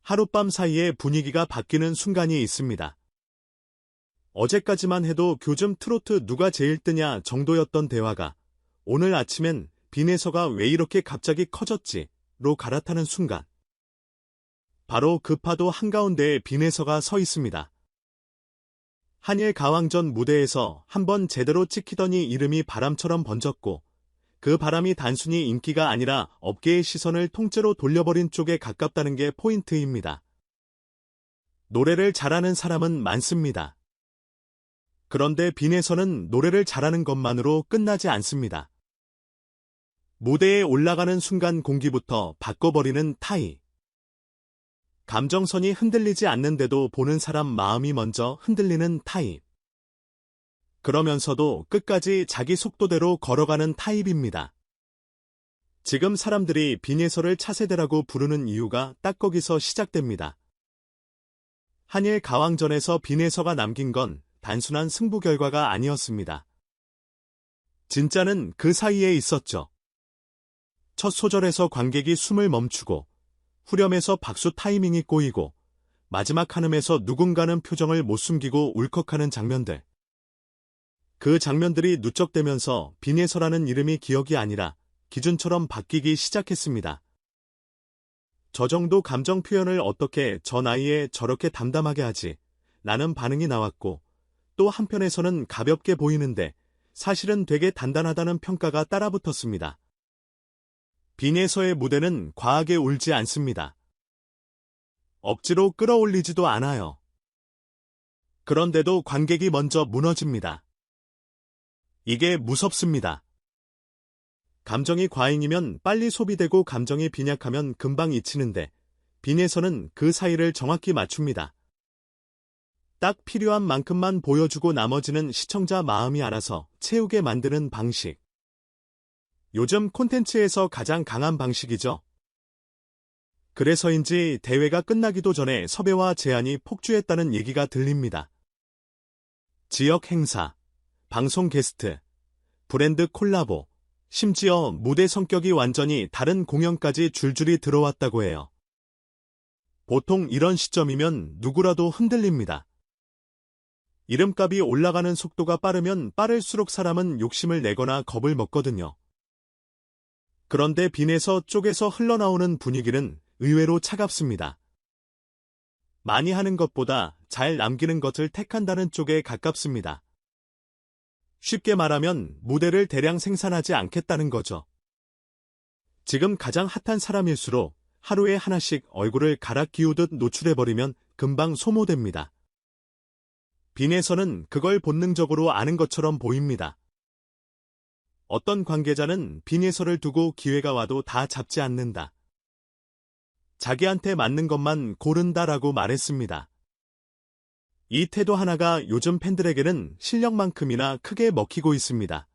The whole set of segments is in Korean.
하룻밤 사이에 분위기가 바뀌는 순간이 있습니다. 어제까지만 해도 요즘 트로트 누가 제일 뜨냐 정도였던 대화가 오늘 아침엔 빈에서가 왜 이렇게 갑자기 커졌지?로 갈아타는 순간. 바로 그 파도 한가운데에 빈에서가 서 있습니다. 한일 가왕전 무대에서 한번 제대로 찍히더니 이름이 바람처럼 번졌고 그 바람이 단순히 인기가 아니라 업계의 시선을 통째로 돌려버린 쪽에 가깝다는 게 포인트입니다. 노래를 잘하는 사람은 많습니다. 그런데 빈에서는 노래를 잘하는 것만으로 끝나지 않습니다. 무대에 올라가는 순간 공기부터 바꿔버리는 타이. 감정선이 흔들리지 않는데도 보는 사람 마음이 먼저 흔들리는 타입. 그러면서도 끝까지 자기 속도대로 걸어가는 타입입니다. 지금 사람들이 빈에서를 차세대라고 부르는 이유가 딱 거기서 시작됩니다. 한일 가왕전에서 빈에서가 남긴 건 단순한 승부 결과가 아니었습니다. 진짜는 그 사이에 있었죠. 첫 소절에서 관객이 숨을 멈추고 후렴에서 박수 타이밍이 꼬이고 마지막 한음에서 누군가는 표정을 못 숨기고 울컥하는 장면들. 그 장면들이 누적되면서 빈에서라는 이름이 기억이 아니라 기준처럼 바뀌기 시작했습니다. 저 정도 감정 표현을 어떻게 저 나이에 저렇게 담담하게 하지? 라는 반응이 나왔고 또 한편에서는 가볍게 보이는데 사실은 되게 단단하다는 평가가 따라붙었습니다. 빈에서의 무대는 과하게 울지 않습니다. 억지로 끌어올리지도 않아요. 그런데도 관객이 먼저 무너집니다. 이게 무섭습니다. 감정이 과잉이면 빨리 소비되고 감정이 빈약하면 금방 잊히는데 빈에서는 그 사이를 정확히 맞춥니다. 딱 필요한 만큼만 보여주고 나머지는 시청자 마음이 알아서 채우게 만드는 방식. 요즘 콘텐츠에서 가장 강한 방식이죠. 그래서인지 대회가 끝나기도 전에 섭외와 제안이 폭주했다는 얘기가 들립니다. 지역 행사, 방송 게스트, 브랜드 콜라보, 심지어 무대 성격이 완전히 다른 공연까지 줄줄이 들어왔다고 해요. 보통 이런 시점이면 누구라도 흔들립니다. 이름값이 올라가는 속도가 빠르면 빠를수록 사람은 욕심을 내거나 겁을 먹거든요. 그런데 빈에서 쪽에서 흘러나오는 분위기는 의외로 차갑습니다. 많이 하는 것보다 잘 남기는 것을 택한다는 쪽에 가깝습니다. 쉽게 말하면 무대를 대량 생산하지 않겠다는 거죠. 지금 가장 핫한 사람일수록 하루에 하나씩 얼굴을 갈아 끼우듯 노출해버리면 금방 소모됩니다. 빈에서는 그걸 본능적으로 아는 것처럼 보입니다. 어떤 관계자는 빈에서를 두고 기회가 와도 다 잡지 않는다. 자기한테 맞는 것만 고른다라고 말했습니다. 이 태도 하나가 요즘 팬들에게는 실력만큼이나 크게 먹히고 있습니다.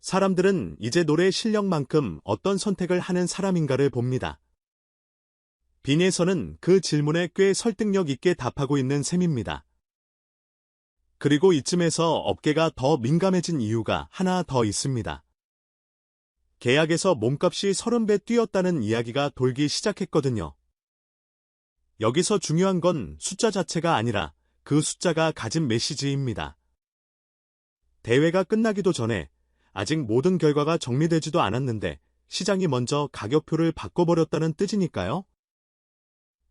사람들은 이제 노래 실력만큼 어떤 선택을 하는 사람인가를 봅니다. 빈에서는 그 질문에 꽤 설득력 있게 답하고 있는 셈입니다. 그리고 이쯤에서 업계가 더 민감해진 이유가 하나 더 있습니다. 계약에서 몸값이 30배 뛰었다는 이야기가 돌기 시작했거든요. 여기서 중요한 건 숫자 자체가 아니라 그 숫자가 가진 메시지입니다. 대회가 끝나기도 전에 아직 모든 결과가 정리되지도 않았는데 시장이 먼저 가격표를 바꿔버렸다는 뜻이니까요.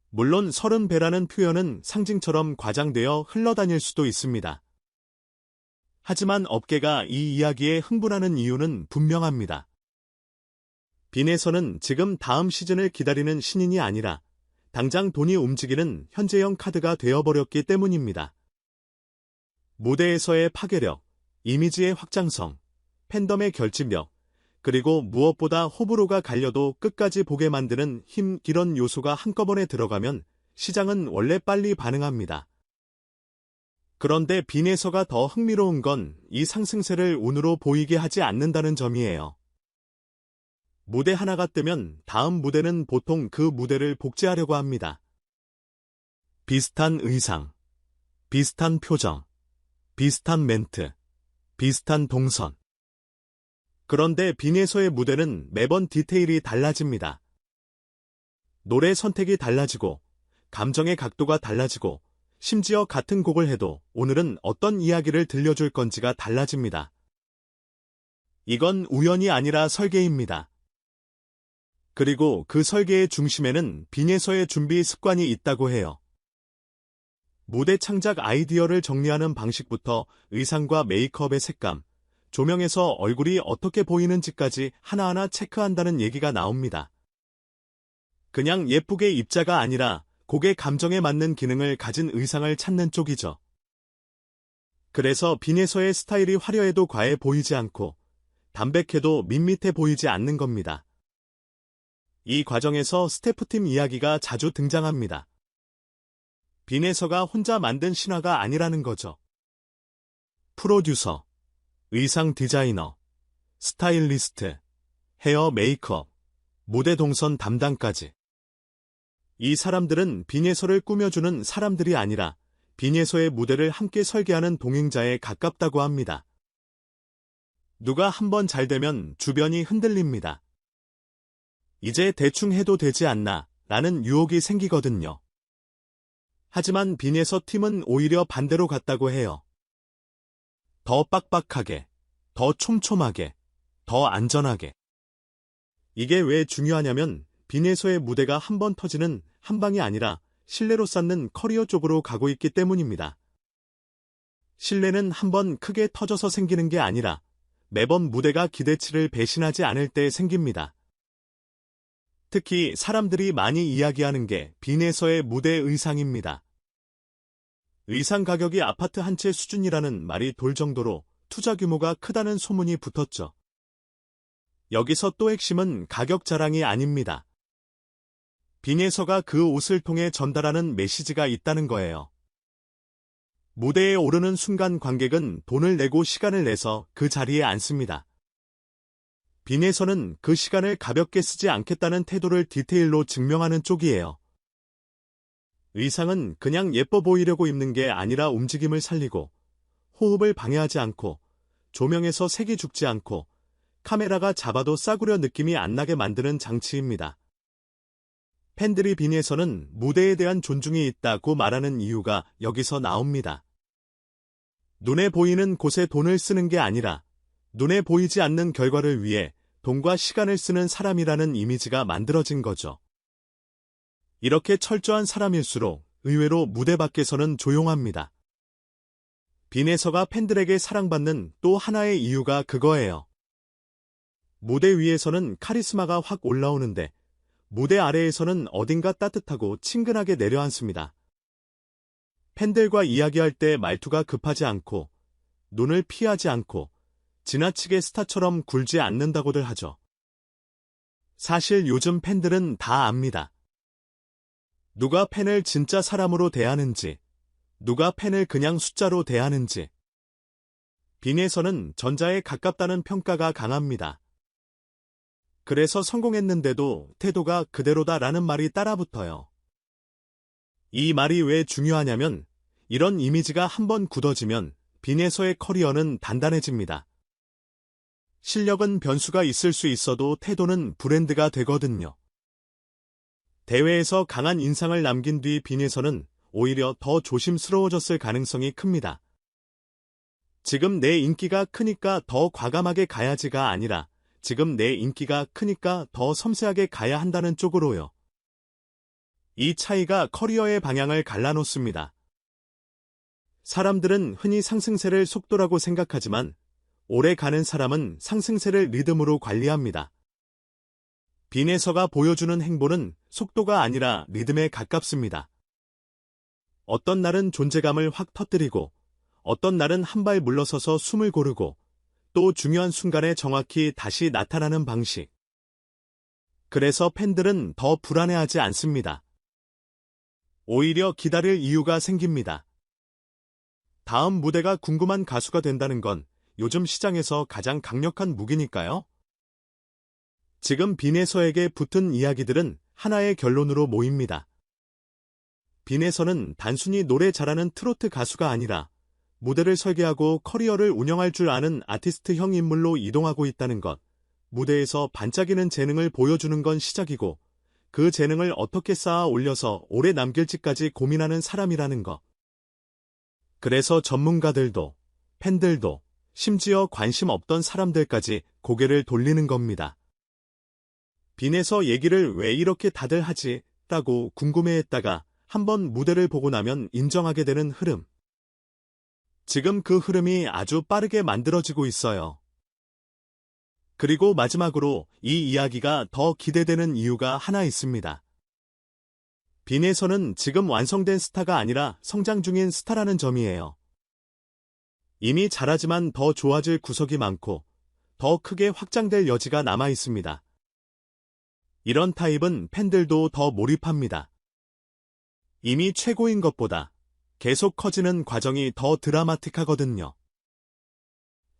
물론 30배라는 표현은 상징처럼 과장되어 흘러다닐 수도 있습니다. 하지만 업계가 이 이야기에 흥분하는 이유는 분명합니다. 빈에서는 지금 다음 시즌을 기다리는 신인이 아니라 당장 돈이 움직이는 현재형 카드가 되어버렸기 때문입니다. 무대에서의 파괴력, 이미지의 확장성, 팬덤의 결집력, 그리고 무엇보다 호불호가 갈려도 끝까지 보게 만드는 힘, 이런 요소가 한꺼번에 들어가면 시장은 원래 빨리 반응합니다. 그런데 빈에서가 더 흥미로운 건 이 상승세를 운으로 보이게 하지 않는다는 점이에요. 무대 하나가 뜨면 다음 무대는 보통 그 무대를 복제하려고 합니다. 비슷한 의상, 비슷한 표정, 비슷한 멘트, 비슷한 동선. 그런데 빈에서의 무대는 매번 디테일이 달라집니다. 노래 선택이 달라지고, 감정의 각도가 달라지고, 심지어 같은 곡을 해도 오늘은 어떤 이야기를 들려줄 건지가 달라집니다. 이건 우연이 아니라 설계입니다. 그리고 그 설계의 중심에는 빈예서의 준비 습관이 있다고 해요. 무대 창작 아이디어를 정리하는 방식부터 의상과 메이크업의 색감, 조명에서 얼굴이 어떻게 보이는지까지 하나하나 체크한다는 얘기가 나옵니다. 그냥 예쁘게 입자가 아니라 곡의 감정에 맞는 기능을 가진 의상을 찾는 쪽이죠. 그래서 빈예서의 스타일이 화려해도 과해 보이지 않고 담백해도 밋밋해 보이지 않는 겁니다. 이 과정에서 스태프팀 이야기가 자주 등장합니다. 빈예서가 혼자 만든 신화가 아니라는 거죠. 프로듀서, 의상 디자이너, 스타일리스트, 헤어 메이크업, 무대 동선 담당까지. 이 사람들은 빈예서를 꾸며주는 사람들이 아니라 빈예서의 무대를 함께 설계하는 동행자에 가깝다고 합니다. 누가 한번 잘 되면 주변이 흔들립니다. 이제 대충 해도 되지 않나 라는 유혹이 생기거든요. 하지만 빈예서 팀은 오히려 반대로 갔다고 해요. 더 빡빡하게, 더 촘촘하게, 더 안전하게. 이게 왜 중요하냐면 빈예서의 무대가 한 번 터지는 한 방이 아니라 신뢰로 쌓는 커리어 쪽으로 가고 있기 때문입니다. 신뢰는 한 번 크게 터져서 생기는 게 아니라 매번 무대가 기대치를 배신하지 않을 때 생깁니다. 특히 사람들이 많이 이야기하는 게 빈예서의 무대 의상입니다. 의상 가격이 아파트 한 채 수준이라는 말이 돌 정도로 투자 규모가 크다는 소문이 붙었죠. 여기서 또 핵심은 가격 자랑이 아닙니다. 빈예서가 그 옷을 통해 전달하는 메시지가 있다는 거예요. 무대에 오르는 순간 관객은 돈을 내고 시간을 내서 그 자리에 앉습니다. 빈예서는 그 시간을 가볍게 쓰지 않겠다는 태도를 디테일로 증명하는 쪽이에요. 의상은 그냥 예뻐 보이려고 입는 게 아니라 움직임을 살리고, 호흡을 방해하지 않고, 조명에서 색이 죽지 않고, 카메라가 잡아도 싸구려 느낌이 안 나게 만드는 장치입니다. 팬들이 빈예서는 무대에 대한 존중이 있다고 말하는 이유가 여기서 나옵니다. 눈에 보이는 곳에 돈을 쓰는 게 아니라 눈에 보이지 않는 결과를 위해 돈과 시간을 쓰는 사람이라는 이미지가 만들어진 거죠. 이렇게 철저한 사람일수록 의외로 무대 밖에서는 조용합니다. 빈예서가 팬들에게 사랑받는 또 하나의 이유가 그거예요. 무대 위에서는 카리스마가 확 올라오는데 무대 아래에서는 어딘가 따뜻하고 친근하게 내려앉습니다. 팬들과 이야기할 때 말투가 급하지 않고 눈을 피하지 않고 지나치게 스타처럼 굴지 않는다고들 하죠. 사실 요즘 팬들은 다 압니다. 누가 팬을 진짜 사람으로 대하는지, 누가 팬을 그냥 숫자로 대하는지. 빈예서는 전자에 가깝다는 평가가 강합니다. 그래서 성공했는데도 태도가 그대로다라는 말이 따라붙어요. 이 말이 왜 중요하냐면 이런 이미지가 한번 굳어지면 빈예서의 커리어는 단단해집니다. 실력은 변수가 있을 수 있어도 태도는 브랜드가 되거든요. 대회에서 강한 인상을 남긴 뒤 빈예서는 오히려 더 조심스러워졌을 가능성이 큽니다. 지금 내 인기가 크니까 더 과감하게 가야지가 아니라 지금 내 인기가 크니까 더 섬세하게 가야 한다는 쪽으로요. 이 차이가 커리어의 방향을 갈라놓습니다. 사람들은 흔히 상승세를 속도라고 생각하지만 오래 가는 사람은 상승세를 리듬으로 관리합니다. 빈예서가 보여주는 행보는 속도가 아니라 리듬에 가깝습니다. 어떤 날은 존재감을 확 터뜨리고 어떤 날은 한 발 물러서서 숨을 고르고 또 중요한 순간에 정확히 다시 나타나는 방식. 그래서 팬들은 더 불안해하지 않습니다. 오히려 기다릴 이유가 생깁니다. 다음 무대가 궁금한 가수가 된다는 건 요즘 시장에서 가장 강력한 무기니까요. 지금 빈예서에게 붙은 이야기들은 하나의 결론으로 모입니다. 빈예서는 단순히 노래 잘하는 트로트 가수가 아니라 무대를 설계하고 커리어를 운영할 줄 아는 아티스트형 인물로 이동하고 있다는 것, 무대에서 반짝이는 재능을 보여주는 건 시작이고 그 재능을 어떻게 쌓아 올려서 오래 남길지까지 고민하는 사람이라는 것. 그래서 전문가들도, 팬들도, 심지어 관심 없던 사람들까지 고개를 돌리는 겁니다. 빈에서 얘기를 왜 이렇게 다들 하지? 라고 궁금해했다가 한번 무대를 보고 나면 인정하게 되는 흐름. 지금 그 흐름이 아주 빠르게 만들어지고 있어요. 그리고 마지막으로 이 이야기가 더 기대되는 이유가 하나 있습니다. 빈에서는 지금 완성된 스타가 아니라 성장 중인 스타라는 점이에요. 이미 잘하지만 더 좋아질 구석이 많고 더 크게 확장될 여지가 남아 있습니다. 이런 타입은 팬들도 더 몰입합니다. 이미 최고인 것보다 계속 커지는 과정이 더 드라마틱하거든요.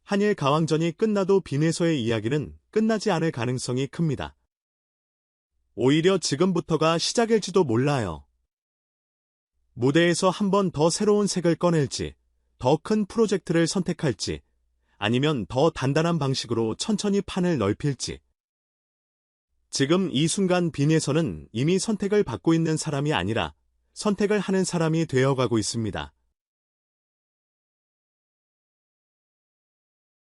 한일 가왕전이 끝나도 빈에서의 이야기는 끝나지 않을 가능성이 큽니다. 오히려 지금부터가 시작일지도 몰라요. 무대에서 한 번 더 새로운 색을 꺼낼지, 더 큰 프로젝트를 선택할지, 아니면 더 단단한 방식으로 천천히 판을 넓힐지. 지금 이 순간 빈에서는 이미 선택을 받고 있는 사람이 아니라 선택을 하는 사람이 되어가고 있습니다.